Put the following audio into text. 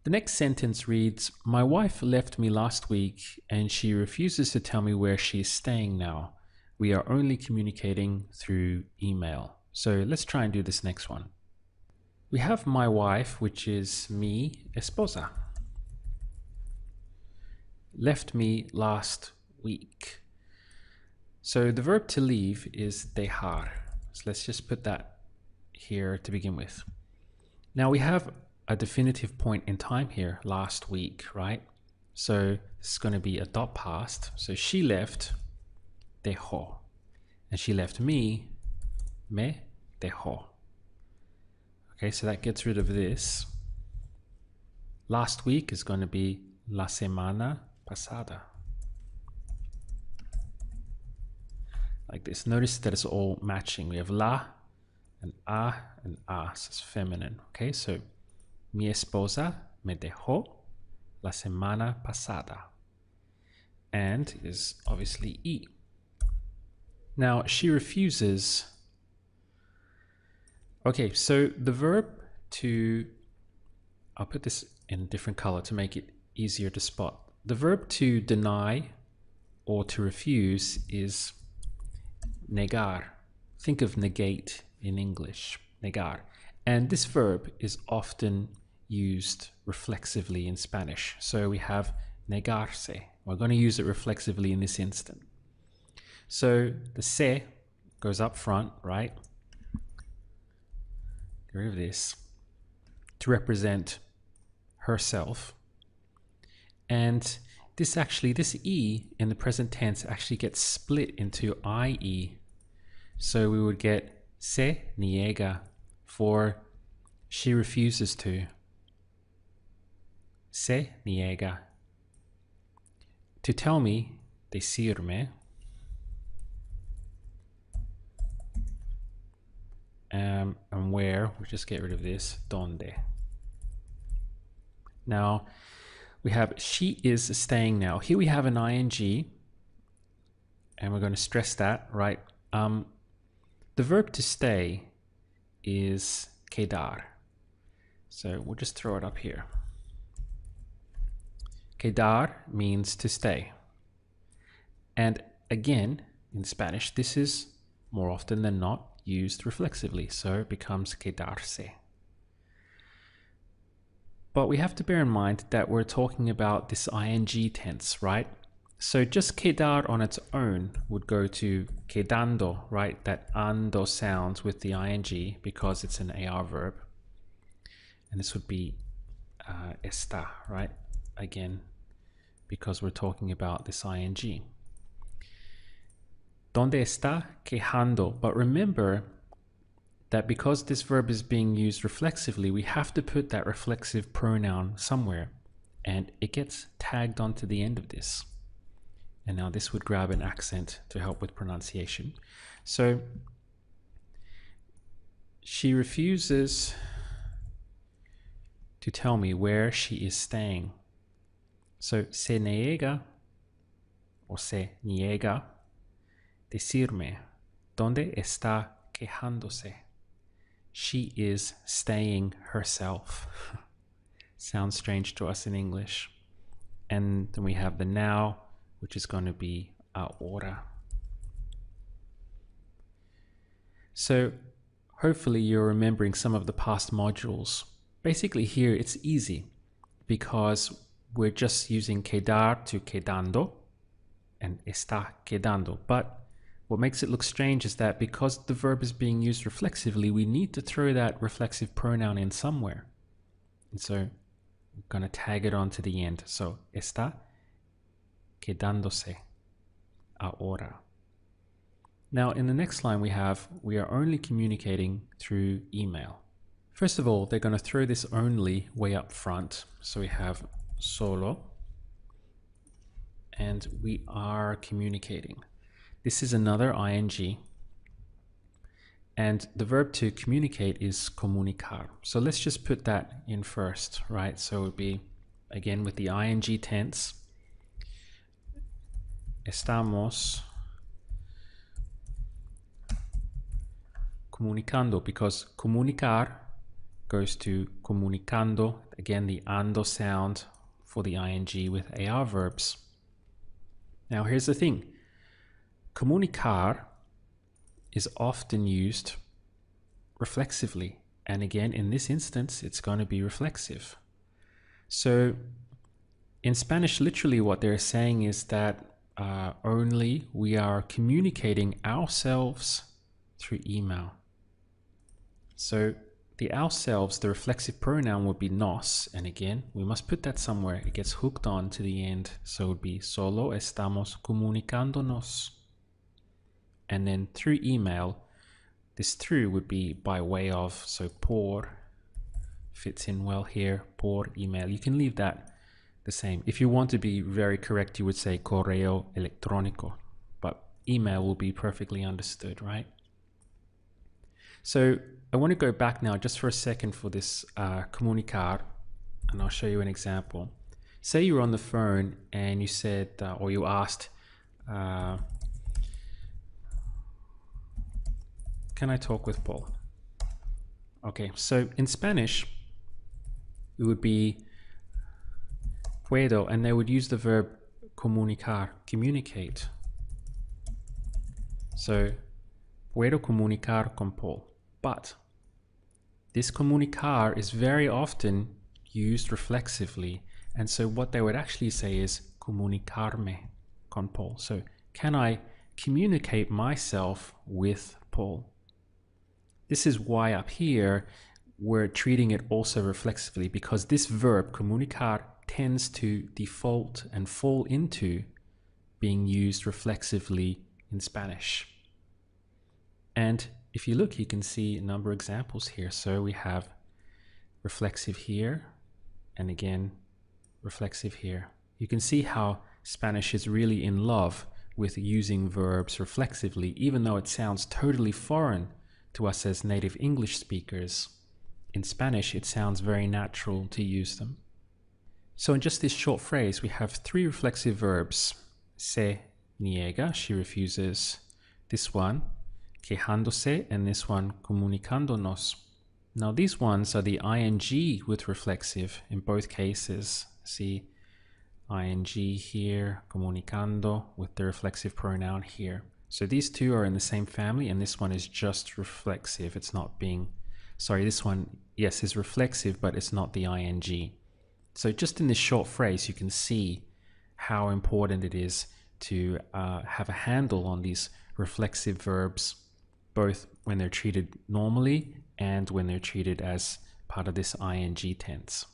The next sentence reads, my wife left me last week and she refuses to tell me where she is staying now. We are only communicating through email. So let's try and do this next one. We have my wife, which is mi esposa. Left me last week. So the verb to leave is dejar. So let's just put that here to begin with. Now we have a definitive point in time here, last week, right? So this is going to be a dot past. So she left, dejó. And she left me, me dejó. Okay, so that gets rid of this. Last week is going to be la semana pasada. Like this. Notice that it's all matching. We have la and a, so it's feminine. Okay, so mi esposa me dejó la semana pasada. And is obviously y. Now she refuses. Okay, so the verb to, I'll put this in a different color to make it easier to spot. The verb to deny or to refuse is negar. Think of negate in English, negar. And this verb is often used reflexively in Spanish. So we have negarse. We're going to use it reflexively in this instant. So the se goes up front, right? Get rid of this to represent herself. And this E in the present tense actually gets split into IE. So we would get se niega for she refuses to. Se niega. To tell me, decirme. And where, we'll just get rid of this, donde. Now, we have she is staying now. Here we have an ing, and we're going to stress that, right? The verb to stay is quedar. So we'll just throw it up here. Quedar means to stay. And again, in Spanish, this is more often than not used reflexively, so it becomes quedarse. But we have to bear in mind that we're talking about this ing tense, right? So just quedar on its own would go to quedando, right? That ando sounds with the ing because it's an AR verb. And this would be está, right? Again, because we're talking about this ing. Donde está quejando? But remember that because this verb is being used reflexively, we have to put that reflexive pronoun somewhere, and it gets tagged onto the end of this. And now this would grab an accent to help with pronunciation. So she refuses to tell me where she is staying. So se niega or se niega decirme dónde está quejándose. She is staying herself. Sounds strange to us in English. And then we have the now, which is going to be ahora. So hopefully you're remembering some of the past modules. Basically here it's easy because we're just using quedar to quedando and está quedando. But what makes it look strange is that because the verb is being used reflexively, we need to throw that reflexive pronoun in somewhere. And so we're going to tag it on to the end. So está quedándose ahora. Now in the next line we are only communicating through email. First of all, they're going to throw this only way up front. So we have solo and we are communicating. This is another ing, and the verb to communicate is comunicar. So let's just put that in first, right? So it would be, again, with the ing tense, estamos comunicando, because comunicar goes to comunicando, again the ando sound for the ing with AR verbs. Now here's the thing, comunicar is often used reflexively, and again in this instance it's going to be reflexive. So in Spanish, literally what they're saying is that only we are communicating ourselves through email. So the ourselves, the reflexive pronoun would be nos, and again we must put that somewhere. It gets hooked on to the end, so it would be solo estamos comunicándonos. And then through email, this through would be by way of, so por fits in well here, por email. You can leave that the same. If you want to be very correct, you would say correo electrónico, but email will be perfectly understood, right? So I want to go back now just for a second for this comunicar, and I'll show you an example. Say you were on the phone and you said, or you asked, can I talk with Paul? Okay, so in Spanish, it would be puedo, and they would use the verb comunicar, communicate. So, puedo comunicar con Paul. But this comunicar is very often used reflexively. And so what they would actually say is comunicarme con Paul. So, can I communicate myself with Paul? This is why up here, we're treating it also reflexively, because this verb, comunicar, tends to default and fall into being used reflexively in Spanish. And if you look, you can see a number of examples here. So we have reflexive here, and again, reflexive here. You can see how Spanish is really in love with using verbs reflexively, even though it sounds totally foreign to us as native English speakers. In Spanish, it sounds very natural to use them. So in just this short phrase, we have three reflexive verbs. Se niega, she refuses. This one, quejándose, and this one, comunicándonos. Now these ones are the ing with reflexive in both cases. See ing here, comunicando with the reflexive pronoun here. So these two are in the same family, and this one is just reflexive. It's not being, sorry, this one, yes, is reflexive, but it's not the ing. So just in this short phrase, you can see how important it is to have a handle on these reflexive verbs, both when they're treated normally and when they're treated as part of this ing tense.